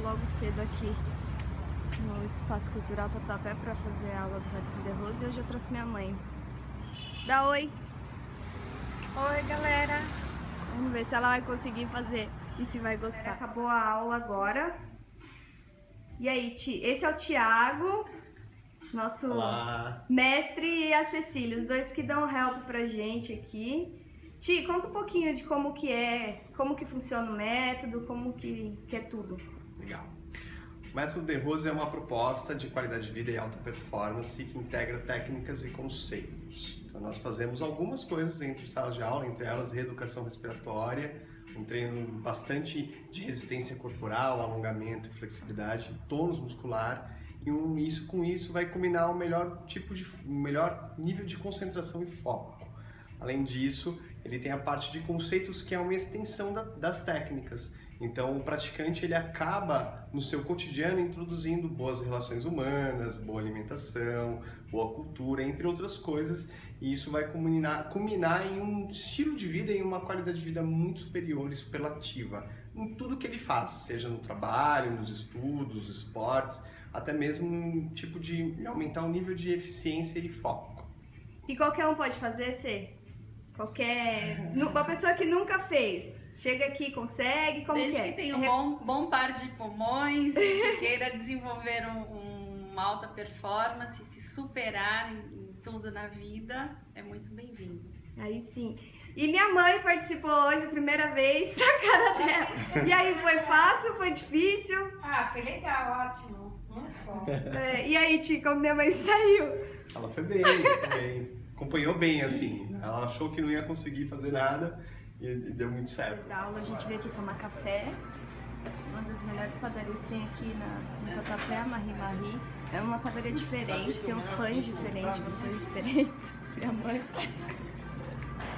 logo cedo aqui no Espaço Cultural Tatuapé para fazer a aula do Método de Rose e hoje eu trouxe minha mãe. Dá oi! Oi, galera! Vamos ver se ela vai conseguir fazer e se vai gostar. Acabou a aula agora. E aí, esse é o Thiago, nosso Olá. mestre, e a Cecília, os dois que dão help pra gente aqui. Ti, conta um pouquinho de como que funciona o método, como que é tudo. Legal. O Método de Rose é uma proposta de qualidade de vida e alta performance que integra técnicas e conceitos. Então nós fazemos algumas coisas dentro de sala de aula, entre elas reeducação respiratória, um treino bastante de resistência corporal, alongamento, flexibilidade, tônus muscular, e com isso vai combinar o melhor nível de concentração e foco. Além disso, ele tem a parte de conceitos que é uma extensão das técnicas. Então, o praticante ele acaba no seu cotidiano introduzindo boas relações humanas, boa alimentação, boa cultura, entre outras coisas, e isso vai culminar em um estilo de vida e uma qualidade de vida muito superior e superlativa em tudo que ele faz, seja no trabalho, nos estudos, nos esportes, até mesmo um tipo de aumentar o nível de eficiência e foco. E qualquer um pode fazer, Cê? Uma pessoa que nunca fez, chega aqui e consegue, como Desde que é? que tenha um bom par de pulmões e queira desenvolver uma alta performance, se superar em tudo na vida, é muito bem-vindo. Aí sim. E minha mãe participou hoje, primeira vez, a cara dela. E aí, foi fácil, foi difícil? Ah, foi legal, ótimo, muito bom. E aí, Ti, como minha mãe saiu? Ela foi bem. Acompanhou bem, assim. Ela achou que não ia conseguir fazer nada e deu muito certo. Depois da aula, a gente veio aqui tomar café. Uma das melhores padarias que tem aqui no Tatuapé, a Marie Marie. É uma padaria diferente, tem uns pães diferentes, umas coisas diferentes. Minha mãe.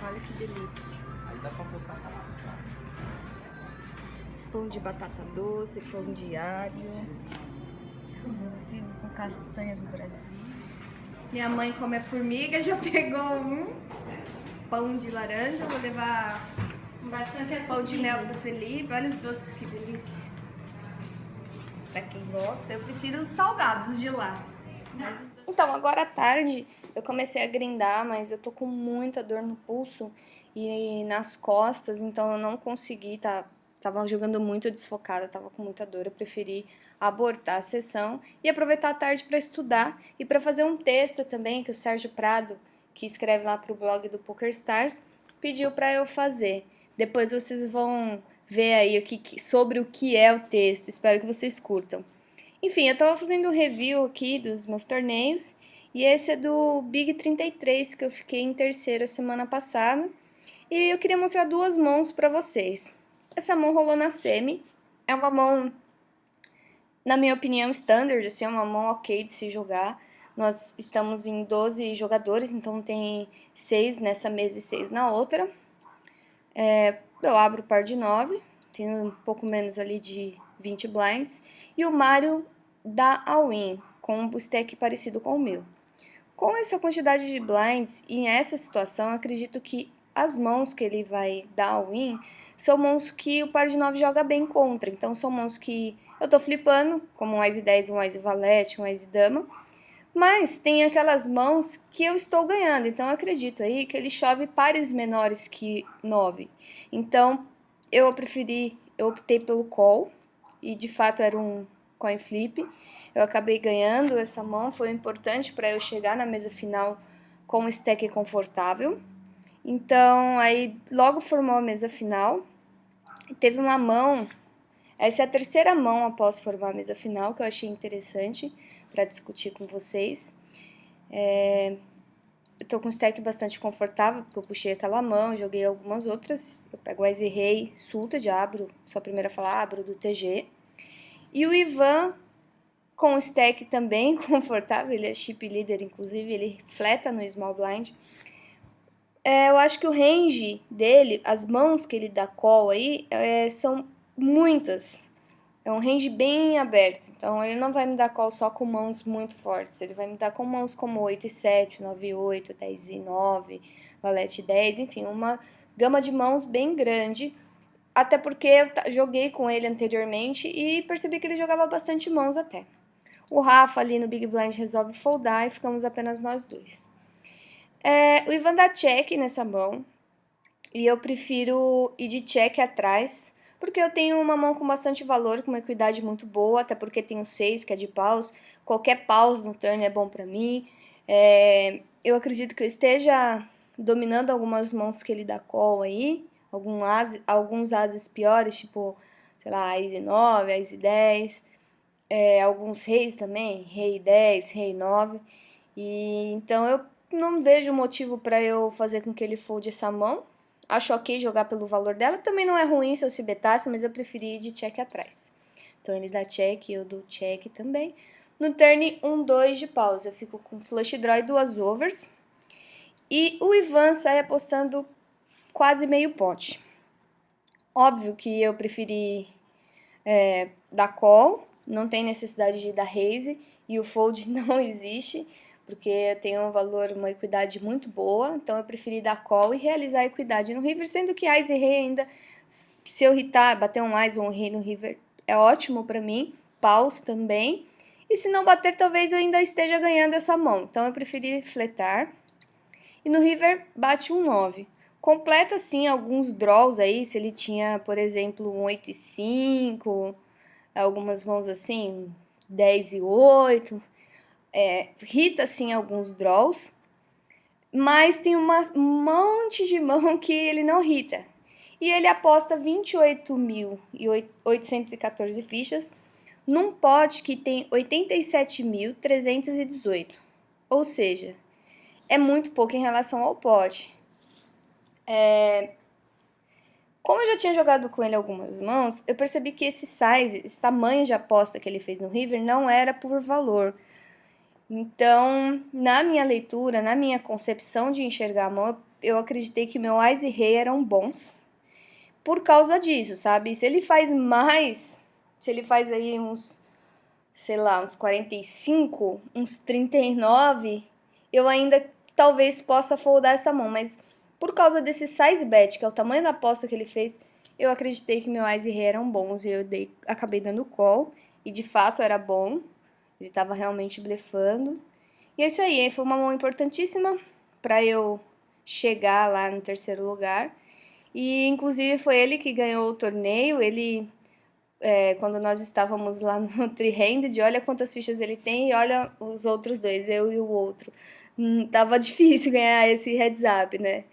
Olha que delícia. Aí dá pra botar pra lascar. Pão de batata doce, pão de alho, figo com castanha do Brasil. Minha mãe, como é formiga, já pegou um pão de laranja. Vou levar Bastante pão de mel pro Felipe. Olha os doces, que delícia. Pra quem gosta, eu prefiro os salgados de lá. Então, agora à tarde eu comecei a grindar, mas eu tô com muita dor no pulso e nas costas, então eu não consegui, tava jogando muito desfocada, tava com muita dor, eu preferi abortar a sessão e aproveitar a tarde para estudar e para fazer um texto também que o Sérgio Prado, que escreve lá pro blog do PokerStars, pediu para eu fazer. Depois vocês vão ver aí sobre o que é o texto, espero que vocês curtam. Enfim, eu tava fazendo um review aqui dos meus torneios e esse é do Big 33, que eu fiquei em terceiro semana passada. E eu queria mostrar duas mãos para vocês. Essa mão rolou na semi, é uma mão, na minha opinião, standard, assim, é uma mão ok de se jogar. Nós estamos em 12 jogadores, então tem 6 nessa mesa e 6 na outra. Eu abro o par de 9, tenho um pouco menos ali de 20 blinds. E o Mário dá all-in, com um stack parecido com o meu. Com essa quantidade de blinds e essa situação, eu acredito que as mãos que ele vai dar all-in são mãos que o par de 9 joga bem contra. Então são mãos que eu tô flipando, como um Ás 10, um Ás valete, um Ás dama. Mas tem aquelas mãos que eu estou ganhando. Então eu acredito aí que ele chove pares menores que 9. Então eu optei pelo call. E de fato era um coin flip. Eu acabei ganhando essa mão, foi importante para eu chegar na mesa final com um stack confortável. Então aí logo formou a mesa final. Teve uma mão, essa é a terceira mão após formar a mesa final, que eu achei interessante para discutir com vocês. Eu tô com um stack bastante confortável, porque eu puxei aquela mão, joguei algumas outras. Eu pego o Ás rei, suited, abro, sou a primeira a falar, abro do TG. E o Ivan, com o stack também confortável, ele é chip leader, inclusive, ele fleta no small blind. Eu acho que o range dele, as mãos que ele dá call aí, são muitas. É um range bem aberto, então ele não vai me dar call só com mãos muito fortes, ele vai me dar com mãos como 8 e 7, 9 e 8, 10 e 9, valete 10, enfim, uma gama de mãos bem grande, até porque eu joguei com ele anteriormente e percebi que ele jogava bastante mãos até. O Rafa ali no Big Blind resolve foldar e ficamos apenas nós dois. O Ivan dá check nessa mão e eu prefiro ir de check atrás, porque eu tenho uma mão com bastante valor, com uma equidade muito boa, até porque tenho 6, que é de paus. Qualquer paus no turn é bom pra mim. Eu acredito que eu esteja dominando algumas mãos que ele dá call aí, alguns ases piores, tipo, sei lá, Ace 9, Ace 10, alguns reis também, Rei 10, Rei 9, e então eu não vejo motivo para eu fazer com que ele fold essa mão. Acho ok jogar pelo valor dela, também não é ruim se eu se betasse, mas eu preferi ir de check atrás. Então ele dá check, eu dou check também. No turn 1-2 de pausa, eu fico com flush draw e 2 overs. E o Ivan sai apostando quase meio pote. Óbvio que eu preferi dar call, não tem necessidade de dar raise, e o fold não existe, porque eu tenho um valor, uma equidade muito boa, então eu preferi dar call e realizar a equidade no river, sendo que Ice e Rei ainda, se eu hitar, bater um Ice ou um Rei no river, é ótimo pra mim, paus também, e se não bater, talvez eu ainda esteja ganhando essa mão, então eu preferi fletar, e no river bate um 9. Completa, sim, alguns draws aí, se ele tinha, por exemplo, um 8 e 5, algumas mãos assim, 10 e 8, hita, sim, alguns draws, mas tem um monte de mão que ele não hita. E ele aposta 28.814 fichas num pot que tem 87.318. Ou seja, é muito pouco em relação ao pot. Como eu já tinha jogado com ele algumas mãos, eu percebi que esse size, esse tamanho de aposta que ele fez no river não era por valor. Então, na minha leitura, na minha concepção de enxergar a mão, eu acreditei que meu Ice e Rei eram bons por causa disso, sabe? Se ele faz mais, se ele faz aí uns, sei lá, uns 45, uns 39, eu ainda talvez possa foldar essa mão, mas por causa desse size bet, que é o tamanho da aposta que ele fez, eu acreditei que meu Ice e Rei eram bons e eu acabei dando call, e de fato era bom. Ele estava realmente blefando. E é isso aí, foi uma mão importantíssima para eu chegar lá no terceiro lugar. E inclusive foi ele que ganhou o torneio. Ele, quando nós estávamos lá no three-handed, olha quantas fichas ele tem e olha os outros dois, eu e o outro. Tava difícil ganhar esse heads up, né?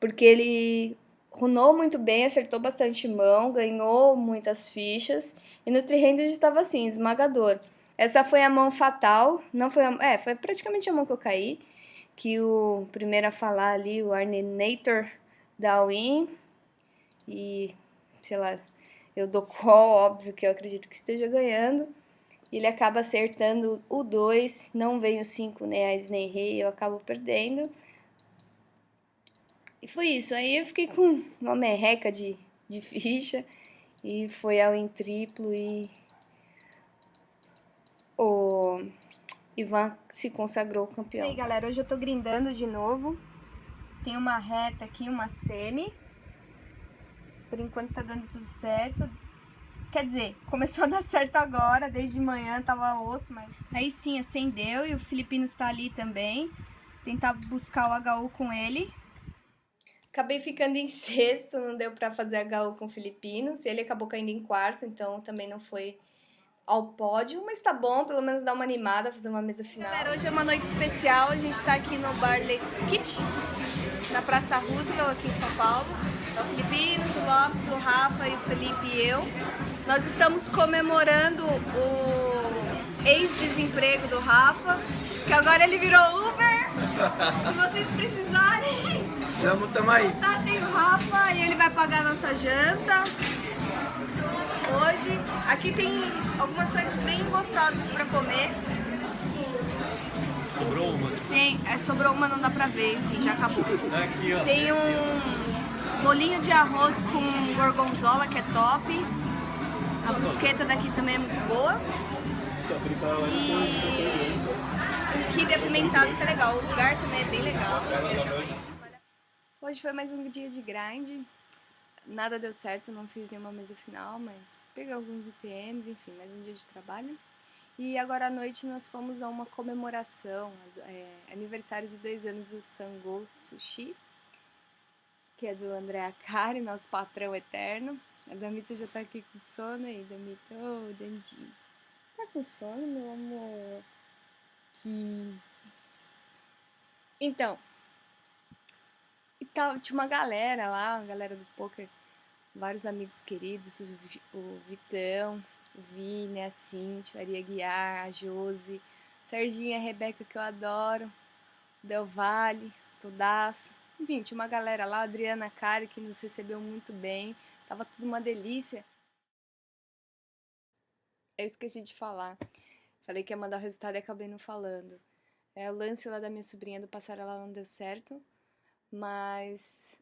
Porque ele runou muito bem, acertou bastante mão, ganhou muitas fichas. E no three-handed estava assim, esmagador. Essa foi a mão fatal, não foi foi praticamente a mão que eu caí, que o primeiro a falar ali, o Arnenator, dá win, e, sei lá, eu dou call, óbvio que eu acredito que esteja ganhando, e ele acaba acertando o 2, não vem o 5, nem Ace nem Rei, eu acabo perdendo, e foi isso, aí eu fiquei com uma merreca de ficha, e foi ao em triplo, e o Ivan se consagrou campeão. E aí, galera, hoje eu tô grindando de novo. Tem uma reta aqui, uma semi. Por enquanto tá dando tudo certo. Quer dizer, começou a dar certo agora, desde manhã tava osso, mas... Aí sim, acendeu e o Filipino está ali também. Tentar buscar o HU com ele. Acabei ficando em sexto, não deu pra fazer HU com o Filipino. Ele acabou caindo em quarto, então também não foi ao pódio, mas tá bom, pelo menos dar uma animada, fazer uma mesa final. Galera, hoje é uma noite especial, a gente tá aqui no Bar Le Kit, na Praça Roosevelt, aqui em São Paulo. É o Filipino, o Lopes, o Rafa e o Felipe e eu. Nós estamos comemorando o ex-desemprego do Rafa, que agora ele virou Uber. Se vocês precisarem, tamo aí. Tem o Rafa e ele vai pagar a nossa janta. Hoje, aqui tem algumas coisas bem gostosas pra comer. Sobrou uma? Sobrou uma, não dá pra ver, enfim, já acabou. Aqui, ó. Tem um bolinho de arroz com gorgonzola, que é top. A brusqueta daqui também é muito boa. E o quibe apimentado, que é legal. O lugar também é bem legal. Hoje foi mais um dia de grind. nada deu certo, não fiz nenhuma mesa final, mas peguei alguns ITMs, enfim, mais um dia de trabalho. E agora à noite nós fomos a uma comemoração, aniversário de 2 anos do Sango Sushi, que é do André Akari, nosso patrão eterno. A Damita já tá aqui com sono aí, Damita. Ô, Dandi. Tá com sono, meu amor? Então, tinha uma galera lá, uma galera do poker, vários amigos queridos, o Vitão, o Vini, a Cintia, a Maria Guiar, a Josi, Serginha, a Rebeca, que eu adoro, o Del Valle, Tudaço. Enfim, tinha uma galera lá, a Adriana Cari, que nos recebeu muito bem, tava tudo uma delícia. Eu esqueci de falar, falei que ia mandar o resultado e acabei não falando. O lance lá da minha sobrinha do passarela não deu certo, mas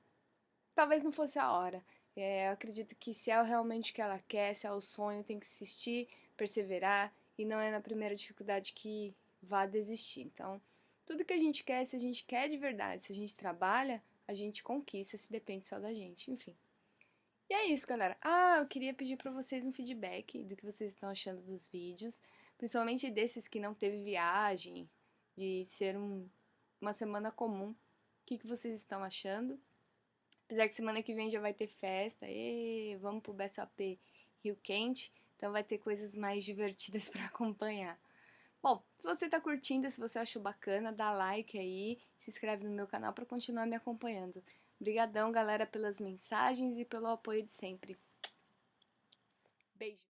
talvez não fosse a hora. Eu acredito que se é realmente o que ela quer, se é o sonho, tem que insistir, perseverar, e não é na primeira dificuldade que vá desistir. Então, tudo que a gente quer, se a gente quer de verdade, se a gente trabalha, a gente conquista, se depende só da gente, enfim. E é isso, galera. Eu queria pedir pra vocês um feedback do que vocês estão achando dos vídeos, principalmente desses que não teve viagem, de ser uma semana comum. O que vocês estão achando? Apesar que semana que vem já vai ter festa, vamos pro BSOP Rio Quente, então vai ter coisas mais divertidas para acompanhar. Bom, se você tá curtindo, se você achou bacana, dá like aí, se inscreve no meu canal para continuar me acompanhando. Obrigadão, galera, pelas mensagens e pelo apoio de sempre. Beijo!